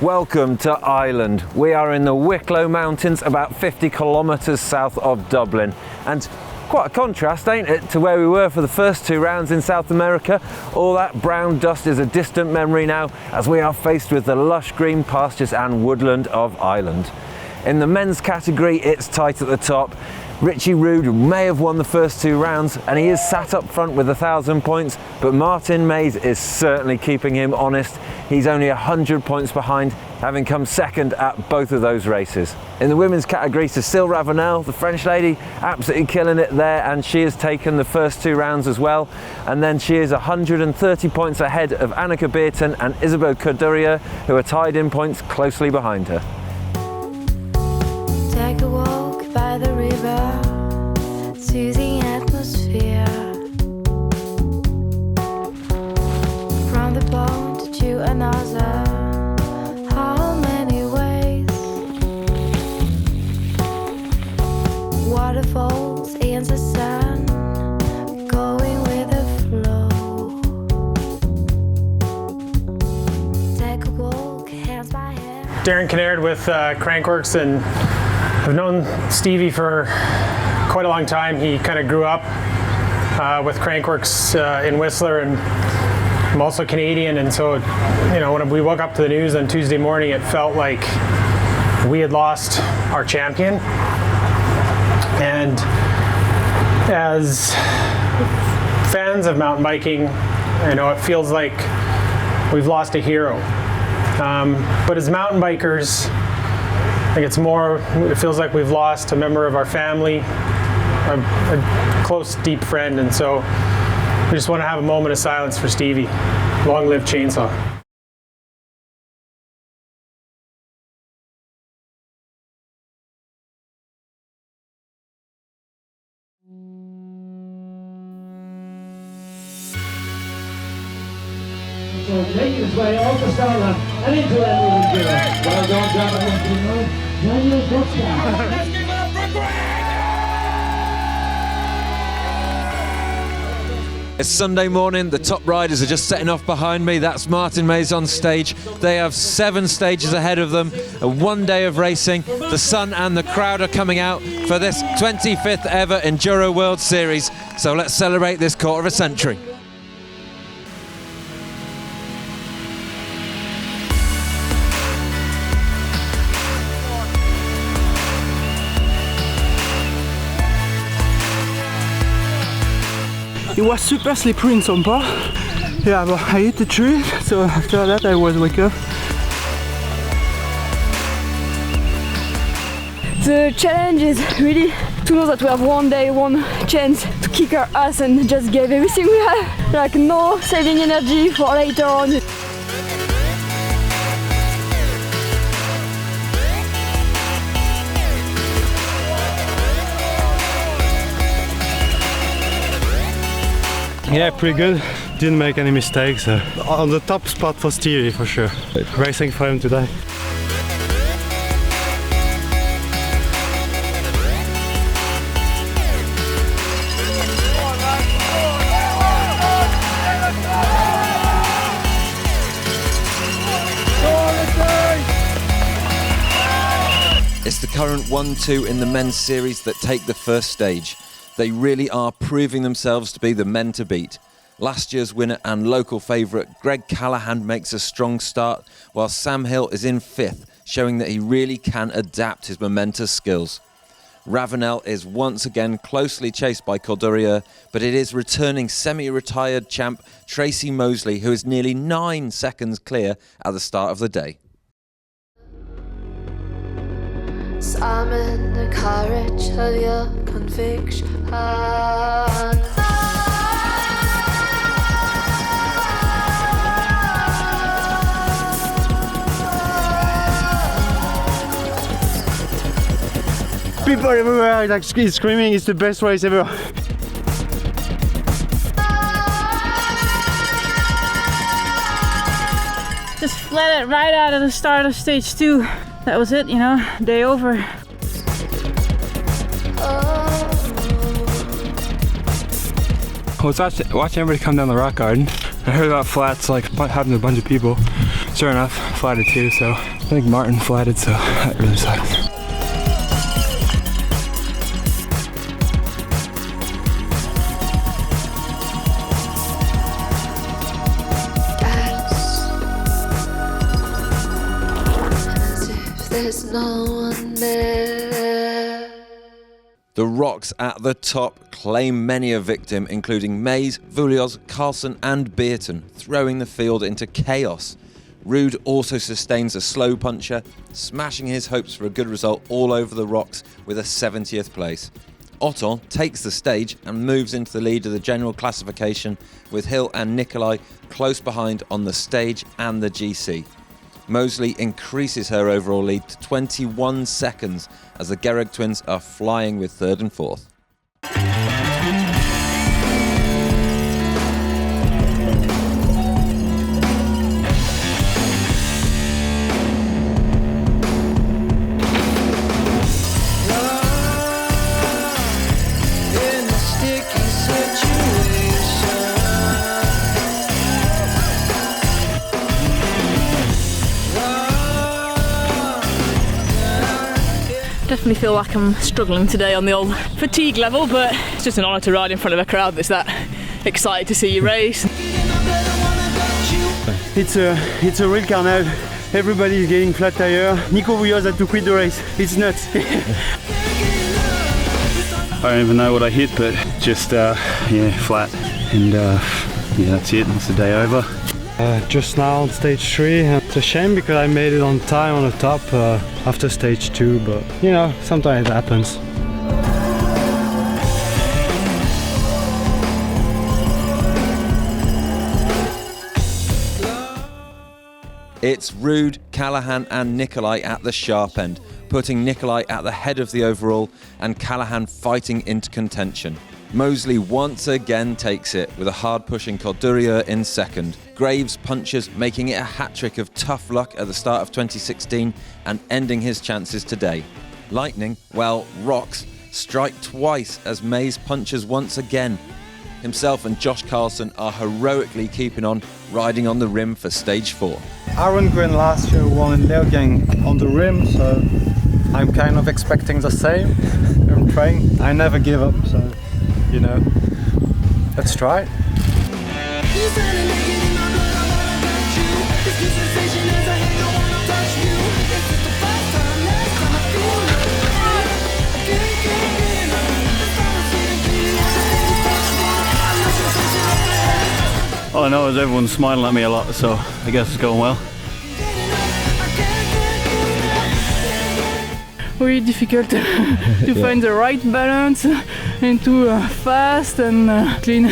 Welcome to Ireland. We are in the Wicklow Mountains, about 50 kilometres south of Dublin. And quite a contrast, ain't it, to where we were for the first two rounds in South America. All that brown dust is a distant memory now, as we are faced with the lush green pastures and woodland of Ireland. In the men's category, it's tight at the top. Richie Rude may have won the first two rounds, and he is sat up front with 1,000 points, but Martin Mays is certainly keeping him honest. He's only 100 points behind, having come second at both of those races. In the women's category, Cécile Ravenel, the French lady, absolutely killing it there, and she has taken the first two rounds as well. And then she is 130 points ahead of Annika Beerten and Isabel Corderia, who are tied in points closely behind her. Take a walk by the river to the atmosphere. From the pond to another, how many ways? Waterfalls in the sun, going with the flow. Take a walk hands by hand. Darren Kinnaird with Crankworks, and I've known Stevie for quite a long time. He kind of grew up with Crankworks in Whistler, and I'm also Canadian, and so, you know, when we woke up to the news on Tuesday morning, it felt like we had lost our champion. And as fans of mountain biking, you know, it feels like we've lost a hero. But as mountain bikers, I think it feels like we've lost a member of our family, a close, deep friend, and so we just want to have a moment of silence for Stevie. Long live Chainsaw. So making his way off the start line and into that moving gear. Well done, Jonathan. Daniel Buxton. Let's give it up for Greg! It's Sunday morning, the top riders are just setting off behind me. That's Martin Mays on stage. They have 7 stages ahead of them, one day of racing. The sun and the crowd are coming out for this 25th ever Enduro World Series. So let's celebrate this quarter of a century. It was super slippery in some part. Yeah, but I hit the tree, so after that I was wake up. The challenge is really to know that we have one day, one chance to kick our ass and just give everything we have. Like no saving energy for later on. Yeah, pretty good. Didn't make any mistakes. On the top spot for Stevie, for sure. Racing for him today. It's the current 1-2 in the men's series that take the first stage. They really are proving themselves to be the men to beat. Last year's winner and local favourite Greg Callaghan makes a strong start, while Sam Hill is in 5th, showing that he really can adapt his momentous skills. Ravenel is once again closely chased by Corderia, but it is returning semi-retired champ Tracy Moseley who is nearly 9 seconds clear at the start of the day. Summon the courage of your conviction. People everywhere like screaming, it's the best race ever. Just flat it right out of the start of stage 2. That was it, you know, day over. I was watching everybody come down the rock garden. I heard about flats, like having a bunch of people. Sure enough, flatted too, so I think Martin flatted, so that really sucks. There's no one there. The rocks at the top claim many a victim, including Mays, Vulios, Carlson and Beerton, throwing the field into chaos. Ruud also sustains a slow puncher, smashing his hopes for a good result all over the rocks with a 70th place. Otton takes the stage and moves into the lead of the general classification, with Hill and Nicolai close behind on the stage and the GC. Moseley increases her overall lead to 21 seconds as the Gerrig twins are flying with third and fourth. Definitely feel like I'm struggling today on the old fatigue level, but it's just an honour to ride in front of a crowd that's that excited to see you race. It's a real carnage. Everybody's getting flat tire. Nico Vulios had to quit the race. It's nuts. I don't even know what I hit, but just yeah, flat. And yeah, that's it. It's the day over. Just now on stage 3. It's a shame because I made it on time on the top after stage 2, but you know, sometimes it happens. It's Ruud, Callaghan and Nicolai at the sharp end, putting Nicolai at the head of the overall and Callaghan fighting into contention. Moseley once again takes it with a hard-pushing Cordurier in second. Graves punches, making it a hat-trick of tough luck at the start of 2016 and ending his chances today. Lightning, well, rocks, strike twice as Mays punches once again. Himself and Josh Carlson are heroically keeping on, riding on the rim for stage 4. Aaron Green last year won in Leogang on the rim, so I'm kind of expecting the same. I'm trying. I never give up, so you know, let's try it. All I know is everyone's smiling at me a lot, so I guess it's going well. Very difficult to find the right balance into fast and clean.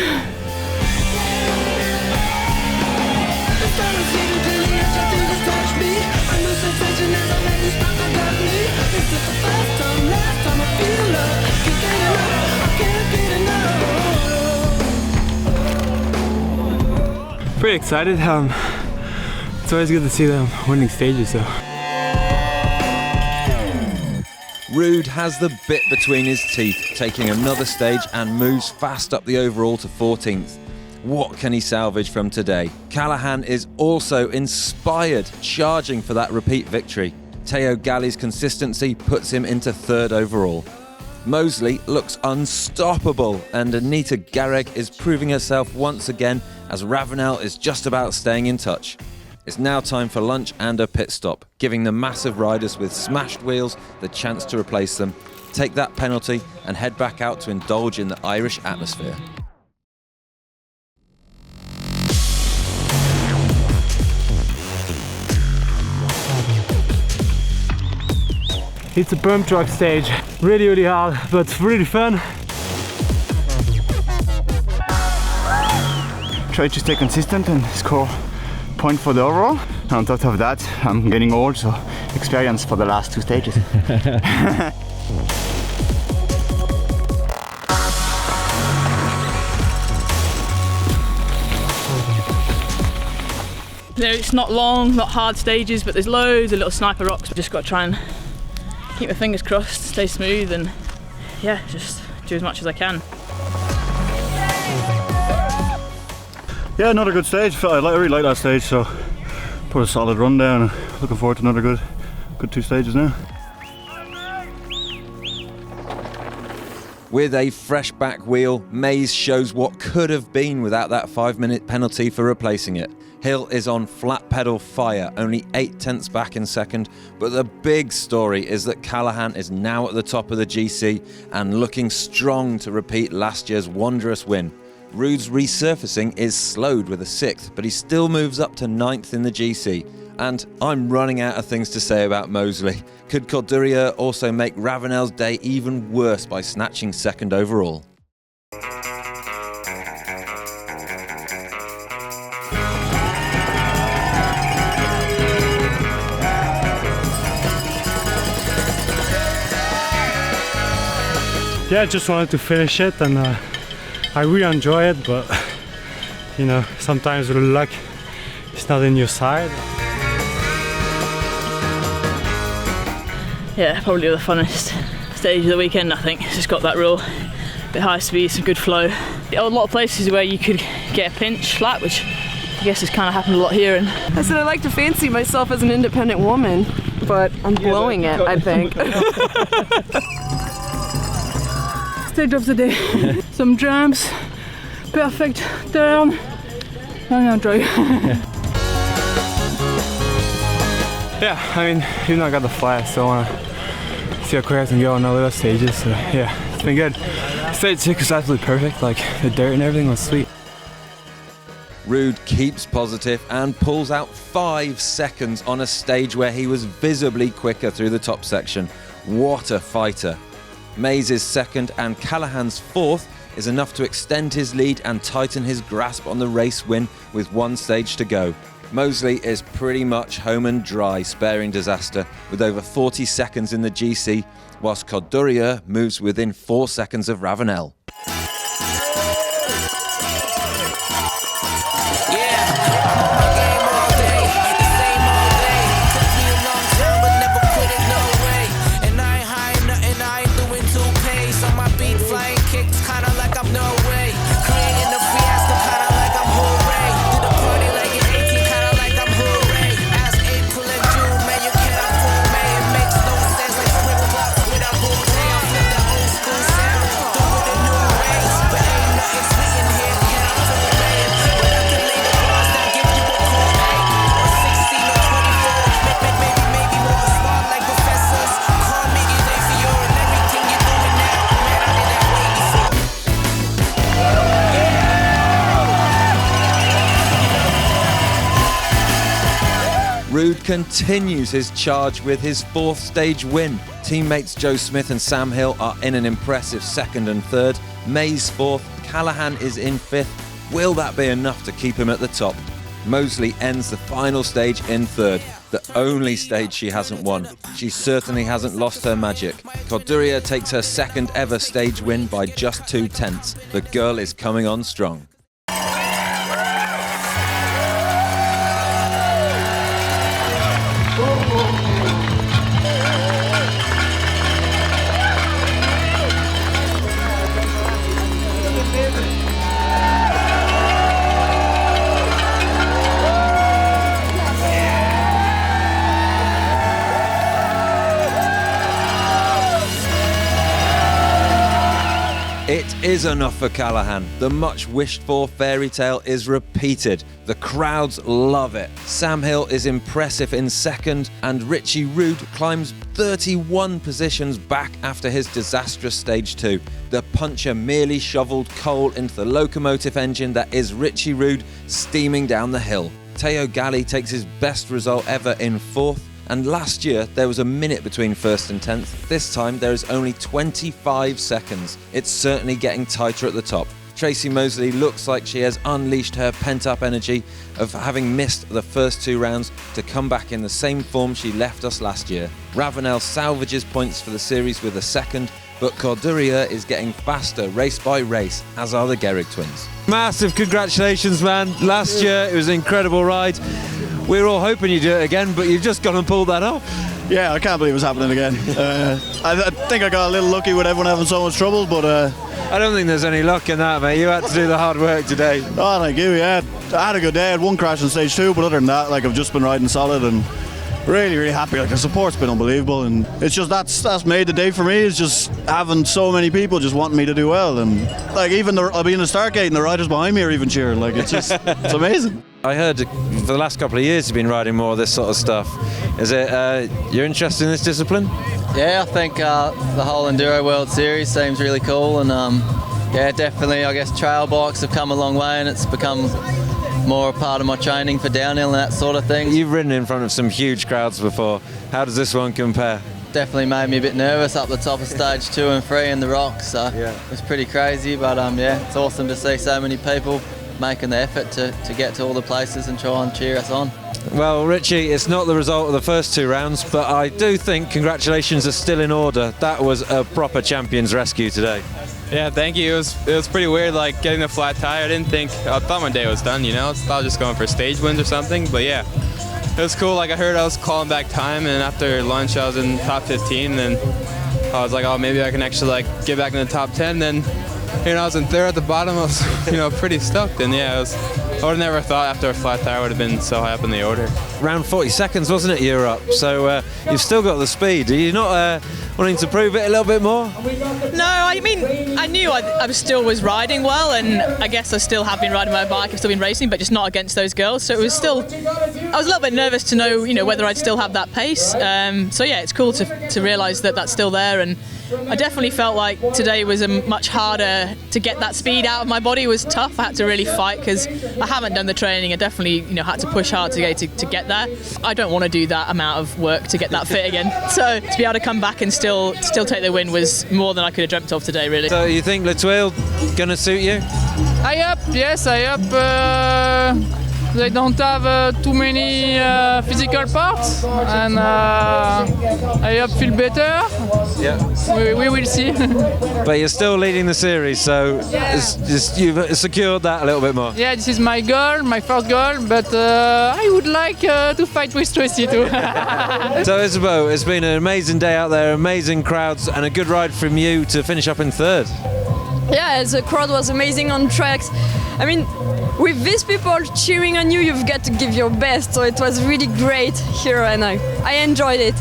Pretty excited. It's always good to see them winning stages, though. Ruud has the bit between his teeth, taking another stage and moves fast up the overall to 14th. What can he salvage from today? Callaghan is also inspired, charging for that repeat victory. Teo Galli's consistency puts him into third overall. Moseley looks unstoppable, and Anita Gerrig is proving herself once again as Ravenel is just about staying in touch. It's now time for lunch and a pit stop, giving the massive riders with smashed wheels the chance to replace them, take that penalty and head back out to indulge in the Irish atmosphere. It's a bump truck stage. Really hard, but really fun. Try to stay consistent and score point for the overall. On top of that, I'm getting old, so experience for the last 2 stages. You know, it's not long, not hard stages, but there's loads of little sniper rocks. I've just got to try and keep my fingers crossed, stay smooth, and yeah, just do as much as I can. Yeah, not a good stage. I really like that stage, so put a solid run down. Looking forward to another good 2 stages now. With a fresh back wheel, Mays shows what could have been without that 5-minute penalty for replacing it. Hill is on flat pedal fire, only 8 tenths back in second, but the big story is that Callaghan is now at the top of the GC and looking strong to repeat last year's wondrous win. Ruud's resurfacing is slowed with a 6th, but he still moves up to 9th in the GC. And I'm running out of things to say about Moseley. Could Corderia also make Ravenel's day even worse by snatching 2nd overall? Yeah, I just wanted to finish it, and I really enjoy it, but you know, sometimes the luck is not in your side. Yeah, probably the funnest stage of the weekend, I think. It's just got that real bit high speed, some good flow. A lot of places where you could get a pinch flat, which I guess has kind of happened a lot here. And I said I like to fancy myself as an independent woman, but I'm blowing it, I think. Stage of the day. Some jumps, perfect turn, and enjoy. Yeah, I mean, even though I got the flat, I still want to see how quick I can go on all those stages. So yeah, it's been good. Stage 6 was absolutely perfect. Like the dirt and everything was sweet. Ruud keeps positive and pulls out 5 seconds on a stage where he was visibly quicker through the top section. What a fighter. Mays' 2nd and Callaghan's 4th is enough to extend his lead and tighten his grasp on the race win with 1 stage to go. Moseley is pretty much home and dry, sparing disaster, with over 40 seconds in the GC, whilst Corderia moves within 4 seconds of Ravenel. Ruud continues his charge with his 4th stage win. Teammates Joe Smith and Sam Hill are in an impressive 2nd and 3rd. Mays 4th, Callaghan is in 5th. Will that be enough to keep him at the top? Moseley ends the final stage in 3rd, the only stage she hasn't won. She certainly hasn't lost her magic. Corderia takes her 2nd ever stage win by just 2 tenths. The girl is coming on strong. It is enough for Callaghan. The much wished for fairy tale is repeated. The crowds love it. Sam Hill is impressive in 2nd, and Richie Ruud climbs 31 positions back after his disastrous stage 2. The puncher merely shoveled coal into the locomotive engine that is Richie Ruud steaming down the hill. Teo Galli takes his best result ever in 4th. And last year, there was a minute between 1st and 10th. This time, there is only 25 seconds. It's certainly getting tighter at the top. Tracy Moseley looks like she has unleashed her pent-up energy of having missed the first 2 rounds to come back in the same form she left us last year. Ravenel salvages points for the series with a 2nd, but Corderia is getting faster race by race, as are the Gehrig twins. Massive congratulations, man. Last year, it was an incredible ride. We were all hoping you'd do it again, but you've just gone and pulled that off. Yeah, I can't believe it's happening again. I think I got a little lucky with everyone having so much trouble, but I don't think there's any luck in that, mate. You had to do the hard work today. Oh, thank you, yeah. I had a good day. I had one crash in stage 2, but other than that, like, I've just been riding solid and really, really happy. Like, the support's been unbelievable, and it's just that's made the day for me. Is just having so many people just wanting me to do well, and like even I'll be in the start gate and the riders behind me are even cheering. Like, it's just it's amazing. I heard for the last couple of years you've been riding more of this sort of stuff. Is it you're interested in this discipline? Yeah, I think the whole Enduro World Series seems really cool, and yeah, definitely. I guess trail bikes have come a long way, and it's become more a part of my training for downhill and that sort of thing. You've ridden in front of some huge crowds before. How does this one compare? Definitely made me a bit nervous up the top of stage 2 and 3 in the rocks, so it was pretty crazy, but yeah, it's awesome to see so many people making the effort to get to all the places and try and cheer us on. Well, Richie, it's not the result of the first 2 rounds, but I do think congratulations are still in order. That was a proper champion's rescue today. Yeah, thank you. It was pretty weird, like getting a flat tire. I thought my day was done, you know. I thought I was just going for stage wins or something, but yeah, it was cool. Like, I heard I was calling back time, and after lunch I was in top 15, and I was like, oh, maybe I can actually like get back in the top 10. Then, you know, I was in 3rd at the bottom. I was, you know, pretty stoked, and yeah, I would have never thought after a flat tire I would have been so high up in the order. Around 40 seconds, wasn't it, you're up? So you've still got the speed. Are you not wanting to prove it a little bit more? No, I mean, I knew I still was riding well, and I guess I still have been riding my bike, I've still been racing, but just not against those girls. So it was still, I was a little bit nervous to know, you know, whether I'd still have that pace. So yeah, it's cool to realise that that's still there, and I definitely felt like today was a much harder to get that speed out of my body. It was tough. I had to really fight because I haven't done the training. I definitely, you know, had to push hard to get there. I don't want to do that amount of work to get that fit again. So to be able to come back and still take the win was more than I could have dreamt of today, really. So you think Thuile gonna suit you? I hope, yes, I hope. They don't have too many physical parts, and I hope feel better. Yeah. We will see. But you're still leading the series, so you've secured that a little bit more. Yeah, this is my goal, my first goal, but I would like to fight with Tracy too. So Isabeau, it's been an amazing day out there, amazing crowds, and a good ride from you to finish up in 3rd. Yeah, the crowd was amazing on tracks. I mean, with these people cheering on you, you've got to give your best. So it was really great here, and I enjoyed it.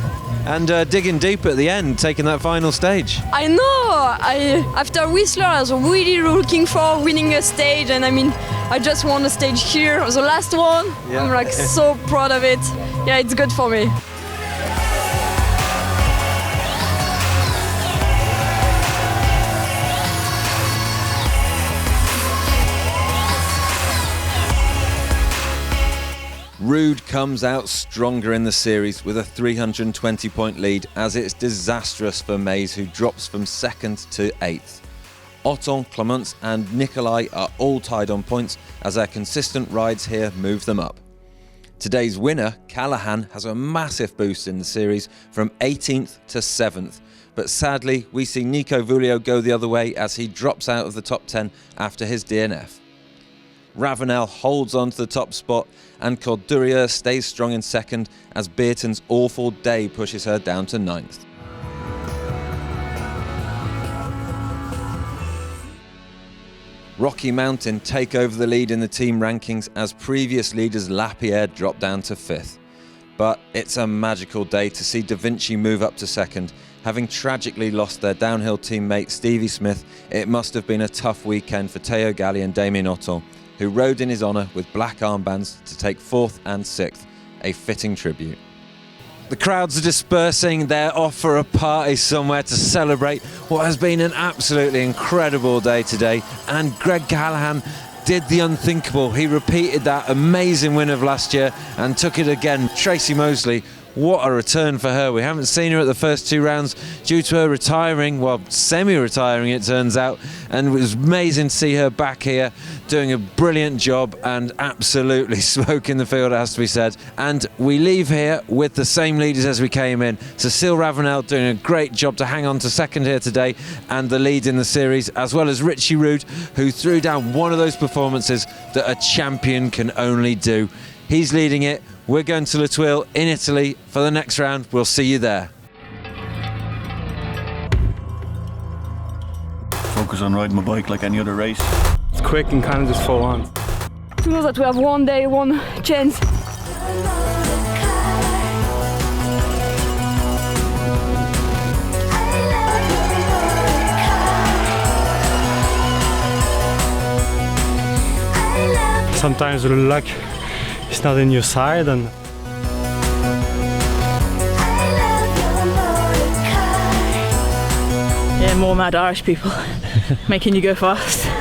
And digging deep at the end, taking that final stage. I know. After Whistler, I was really looking for winning a stage, and I mean, I just won a stage here, the last one. Yeah. I'm like so proud of it. Yeah, it's good for me. Ruud comes out stronger in the series with a 320-point lead, as it's disastrous for Mays, who drops from 2nd to 8th. Othon, Clements and Nicolai are all tied on points, as their consistent rides here move them up. Today's winner, Callaghan, has a massive boost in the series from 18th to 7th, but sadly we see Nico Vulio go the other way as he drops out of the top 10 after his DNF. Ravenel holds on to the top spot, and Corduria stays strong in 2nd as Beaton's awful day pushes her down to 9th. Rocky Mountain take over the lead in the team rankings as previous leaders Lapierre drop down to 5th. But it's a magical day to see Da Vinci move up to 2nd. Having tragically lost their downhill teammate Stevie Smith, it must have been a tough weekend for Theo Galli and Damien Othon, who rode in his honour with black armbands to take 4th and 6th, a fitting tribute. The crowds are dispersing, they're off for a party somewhere to celebrate what has been an absolutely incredible day today, and Greg Callaghan did the unthinkable. He repeated that amazing win of last year and took it again. Tracy Moseley, what a return for her. We haven't seen her at the first 2 rounds due to her retiring, well, semi-retiring it turns out, and it was amazing to see her back here doing a brilliant job and absolutely smoking the field, it has to be said. And we leave here with the same leaders as we came in. Cecile Ravenel doing a great job to hang on to 2nd here today and the lead in the series, as well as Richie Ruud, who threw down one of those performances that a champion can only do. He's leading it. We're going to Thuile in Italy for the next round. We'll see you there. Focus focus on riding my bike like any other race. It's quick and kind of just full on. To know that we have one day, one chance. Sometimes the luck is not in your side, and yeah, more mad Irish people making you go fast.